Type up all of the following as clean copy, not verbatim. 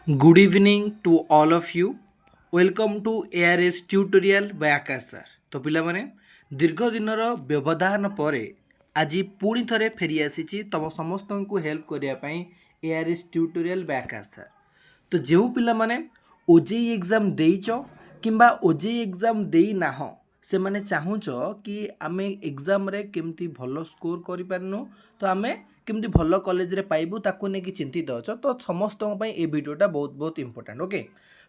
Good evening to all of you. Welcome to ARS tutorial by Akash sir. तो पिलामाने दीर्घ दिनर व्यवधान पर आज पुणी थे फेरी आसी तुम समस्त को हेल्प करने ARS tutorial by Akash sir. तो जो पिलामाने ओजेई एग्जाम देइच किंबा ओजेई एग्जाम देई नाह से माने चाहूच कि आम एग्जाम रे केमती भल स्कोर कर पारनु तो आम केमती भल कॉलेज रे पाइबु ताकू नेकी चिंतित अछ तो समस्त ए वीडियोटा बहुत बहुत इंपोर्टेंट ओके।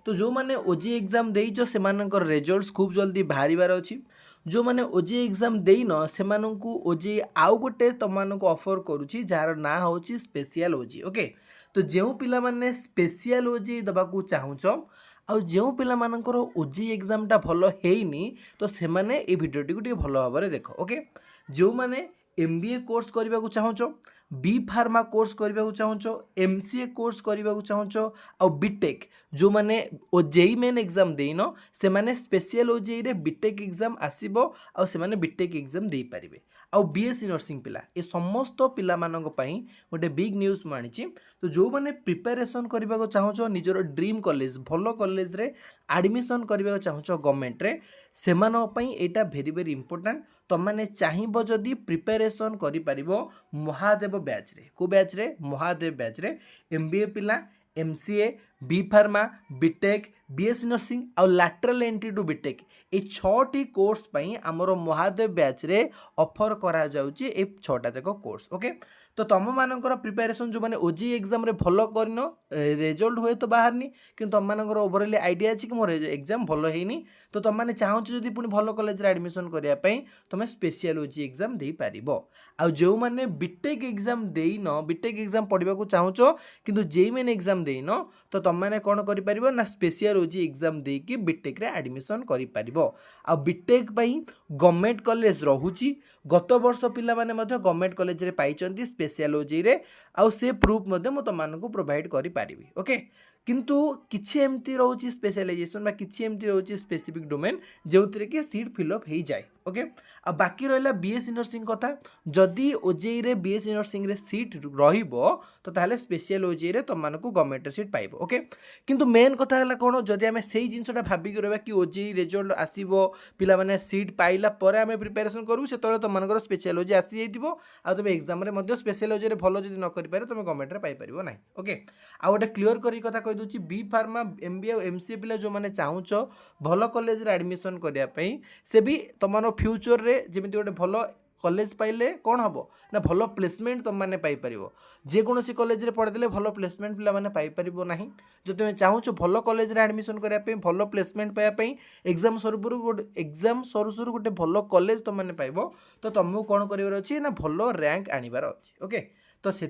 तो जो माने ओजेई एग्जाम देइच से मानकर रिजल्ट्स खूब जल्दी बाहर अछि जो माने ओजेई एग्जाम देइन से मानकु ओजेई आउ गोटे तमानकु ऑफर करूची जार ना होची स्पेशल ओजेई ओके। तो जो पिला माने स्पेशल ओजेई दबाकू चाहूच आउ जो पिला मानकर ओजेई एग्जामटा भल हेइनी तो से माने ए वीडियोटी को भल भाव में देख ओके। जो माने एमबीए कोर्स करने को चाहूच बी फार्मा कोर्स करने को चाहूच एमसीए कोर्स करने को चाहूच आउ बीटेक जो माने ओजेई मेन एग्जाम देइन से माने स्पेशल ओजेई रे बीटेक एग्जाम आसीबो आउ से माने बीटेक एग्जाम दे पारिबे आउ बीएससी नर्सिंग पिला ए समस्त पिला मानक पई गोटे बिग न्यूज मानिछि। तो जो माने प्रिपरेशन करने को चाहूच निजर ड्रीम कॉलेज भल कॉलेज रे एडमिशन करने को चाहूच गवर्नमेंट रे सेमानो पई एटा भेरी भेरी इंपोर्टेंट तमाने चाहिबो जदि प्रिपरेशन करि पारिबो महादेव बैच रे को बैच रे महादेव बैच रे एमबीए पिला MCA B pharma BTech BSc nursing आउ लैटरल एंट्री टू बीटेक ए 6टी कोर्स पई हमरो महादेव बैच रे ऑफर करा जाउची ए 6टा जाक कोर्स ओके। तो तुम मानकर प्रिपरेशन जो माने ओजेई एग्जाम रे भल करनो रिजल्ट हुए तो बाहरनी कि तुम मानकर ओवरऑल आइडिया अछि कि मोर एग्जाम भल हेइनी तो तुम माने चाहूछ जदि पुनी भल कॉलेज रे एडमिशन करिया पई तुम स्पेशल ओजेई एग्जाम दे पारिबो आ जो माने बीटेक एग्जाम देइनो बीटेक एग्जाम पढिबा को चाहूछ किंतु जेई मेन एग्जाम देइनो तो तुम माने कोन करि पारिबो ना स्पेशल ओजेई एग्जाम दे कि बीटेक रे एडमिशन करि पारिबो आ बीटेक पई गवर्नमेंट कॉलेज रहुची गत वर्ष पिला माने मध्ये गवर्नमेंट कॉलेज रे पाइचंती स्पेशल ओजेई रे आउ से प्रूफ मध्ये म तमानकु प्रोवाइड करि पारिबी ओके। किंतु किछि एमती रहउची स्पेशलाइजेशन बा किछि एमती रहउची स्पेसिफिक डोमेन जेउतरे कि सीट फिल अप हेइ जाय ओके। आ बाकी रहला बीएससी नर्सिंग कथा जदि ओजेई रे बीएससी नर्सिंग रे सीट रहिबो तो ताहले स्पेशल ओजेई रे तमानकु गवर्नमेंट रे सीट पाइबो ओके। किंतु मेन कथा हला कोन जदि आमे सेही जिंसटा भाबी कि रहबा कि ओजेई रिजल्ट आसीबो पिला माने सीट पाइला परे आमे प्रिपरेशन करू सेतले तमानकर स्पेशल ओजेई आसी जइतिबो आ तमे एग्जाम रे मध्ये स्पेशल ओजेई रे भलो जदि न करि पारे तमे गवर्नमेंट रे पाइ परिबो नै ओके। आ गोटे क्लियर करी कथा कहि दूची बी फार्मा एमबीए और एमसीए पिला जो माने चाहूच भल कॉलेज रे एडमिशन करिया पई से भी तमनो फ्यूचर रे जेमिति गोटे भल कॉलेज पाइले कौन हम ना भल प्लेसमेंट तुम मैंने पाइपर जेकोसी कॉलेज रे पढ़देले भल प्लेसमेंट पिला माने पाइपर ना जो तुम चाहूच भल कॉलेज रे एडमिशन करने भल प्लेसमेंट पाइबापी एग्जाम सरू गोटे एग्जाम सरू सरू गोटे भल कॉलेज तुम मैंने पाइब तो तुमको कौन करार अच्छी ना भल रैंक आनबार अच्छी ओके। तो से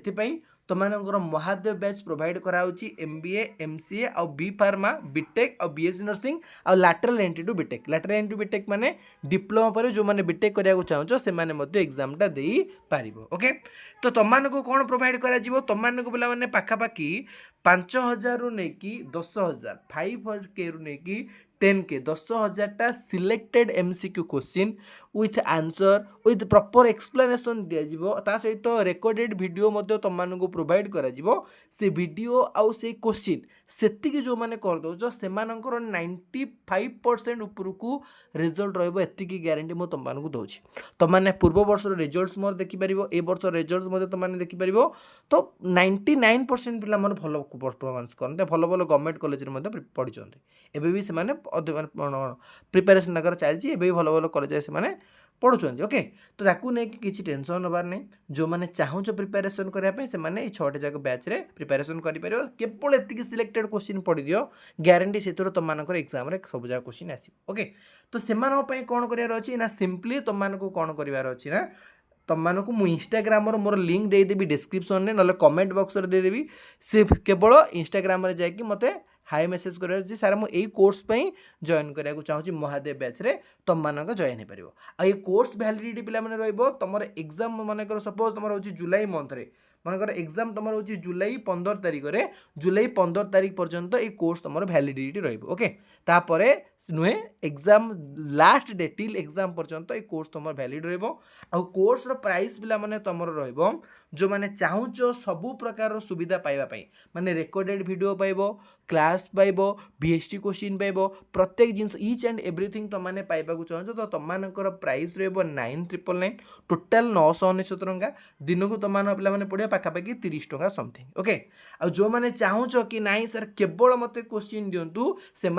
तुमर महादेव बैच प्रोवाइड कराउची एमबीए एमसीए आउ बी फार्मा बीटेक और बीएससी नर्सिंग आउ लैटरल एंट्री टू बीटेक माने डिप्लोमा पर जो माने बीटेक करिया चाहूच से माने मध्ये एग्जामटा देई पारिबो ओके। तो तुमको कौन प्रोवाइड करा जिवो तुमको पिला माने पाखापाखि 5000 रु नेकी 10000 5K रु नेकी 10K 10,000 selected MCQ question with answer with proper explanation दिया ता सहित रेकॉर्डेड वीडियो मध्य तुमको प्रोवाइड करा से वीडियो आउ से क्वेश्चन सेतिकी जो माने कर दो से 95% उपरकू रिजल्ट रहिबो एतिकी गारंटी मो तुमको दउछि। तुमने पूर्व वर्ष रिजल्ट्स मोर देखि परिबो ए वर्ष रिजल्ट्स मध्य तुमने देखि परिबो तो 99% पिला मोर भलो परफॉर्मेंस करते भलो भलो गवर्नमेंट कॉलेज रे मध्य पढिचंते एबे भी से माने प्रिपेरेसन चलती एबे भल भल कॉलेज से माने पढ़ुंट ओके। तो ताकू नहीं किसी टेंशन नबार नहीं जो मैंने चाहूच प्रिपेरेसन करने से माने 6टे जाक बैच रे प्रिपेरेसन कर केवल एतिक सिलेक्टेड क्वेश्चन पढ़ी दियो ग्यारंटी से तुम एग्जाम रे सब जाक क्वेश्चन आसो ओके। तो से कौन करार अच्छी ना सिंपली तुमको कौन करार अच्छी ना तुमको मुझे इंस्टाग्राम मोर लिंक देदेवी डिस्क्रिप्शन में ना कमेंट बॉक्स रे देदेवी से केवल इंस्टाग्राम रे जाकि मते हाई मेसेज कर सार मुझे कोर्स जॉइन करा चाहूँगी महादेव बैच रे तुम मानक जॉइन हो पार कोर्स वैलिडिटी पिला माने रहिबो तुम एग्जाम मानकर सपोज तुम हो जुलाई मंथ रे मानकर एग्जाम तुम हो जुलाई 15 तारिख रे जुलाई 15 तारिख पर्यंत ये कोर्स तुम वैलिडिटी रहिबो ओके। तापरे नुहे exam last day till exam पर्यंत ये कोर्स तुम वैलिड रोर्स प्राइस पिला माने तुमर जो मैंने चाहूच सबू प्रकार सुविधा पाइबापी माने रेकर्डेड वीडियो पाइब क्लास पाइब बीएसटी क्वेश्चन पाइब प्रत्येक जिन इच एंड एवरीथिंग तुम मैंने पाइबा चाहूँ तो तुम प्राइस रो 9,999 टोटाल 999 टंका दिन को तुम पे पढ़िया पाखापाखि 30 टंका समथिंग ओके आ जो मैंने चाहूच कि नाई सर केवल मत क्वेश्चन दिंतु से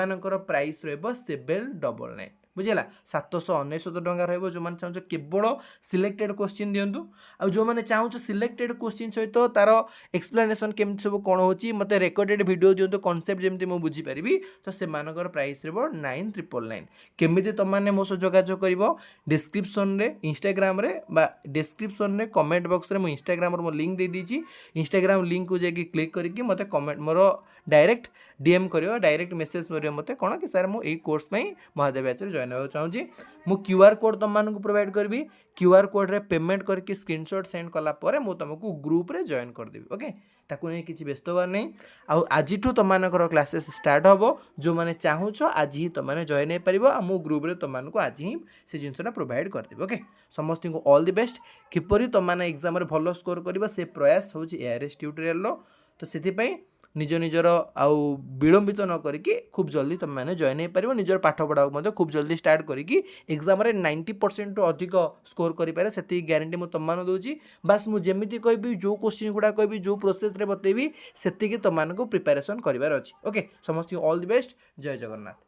प्राइस रो 799 बुझेगा 799 टंका रही जो मैंने चाहूँ केवल सिलेक्टेड क्वेश्चन दिंतु आ जो मैंने चाहूँ सिलेक्टेड क्वेश्चन सहित तार एक्सप्लेनेशन केमती सब कौन हो मत रेकर्डेड वीडियो दिंतु कॉन्सेप्ट जमी मुझे बुझीपारि तो से प्राइस रो 9,999 केमी तुमने मो सह जोगाजोग कर डिस्क्रिप्शन रे इंस्टाग्राम रे डिस्क्रिप्शन रे कमेंट बॉक्स रे मो इंस्टाग्राम रो लिंक दे दीची इंस्टाग्राम लिंक को जाकि क्लिक करके मते कमेंट मोर डायरेक्ट डीएम करियो डायरेक्ट मेसेज करियो मते कोन कि सर मु एई कोर्स में महादेव बैच रे जॉइन होबा चाहूची मु क्यूआर कोड तुम मानक प्रोवाइड करबी क्यूआर कोड रे पेमेंट करके स्क्रीनशॉट सेंड कला परे मु तुमको ग्रुप रे जॉइन कर देबी ओके ताकू नहीं किसी व्यस्त होवार नहीं आउ आज तुम क्लासेस स्टार्ट हम जो मैंने चाहूच आज ही तुमने जॉइन हो पार आ मो ग्रुप रे तुमको आज ही से जिनसा प्रोवाइड करदेवी ओके समस्त को ऑल द बेस्ट किपरि तुमने एग्जाम भल स्कोर करवा से प्रयास हूँ एआरएस ट्यूटोरियल तो से निज निजर आउ विलंबित न करिकी खूब जल्दी तुम मैंने जॉइन हो पार निजर पाठ पढ़ा खूब जल्दी स्टार्ट करिकी एग्जाम 90% टू अधिक स्कोर करें से ग्यारंटी मुझे तुम दूसरी बास मुझे कहबी जो क्वेश्चन गुड़ा कहबी जो प्रोसेस रे बतेबी से तुम प्रिपेरेसन करार अच्छी ओके समस्त ऑल द बेस्ट जय जगन्नाथ।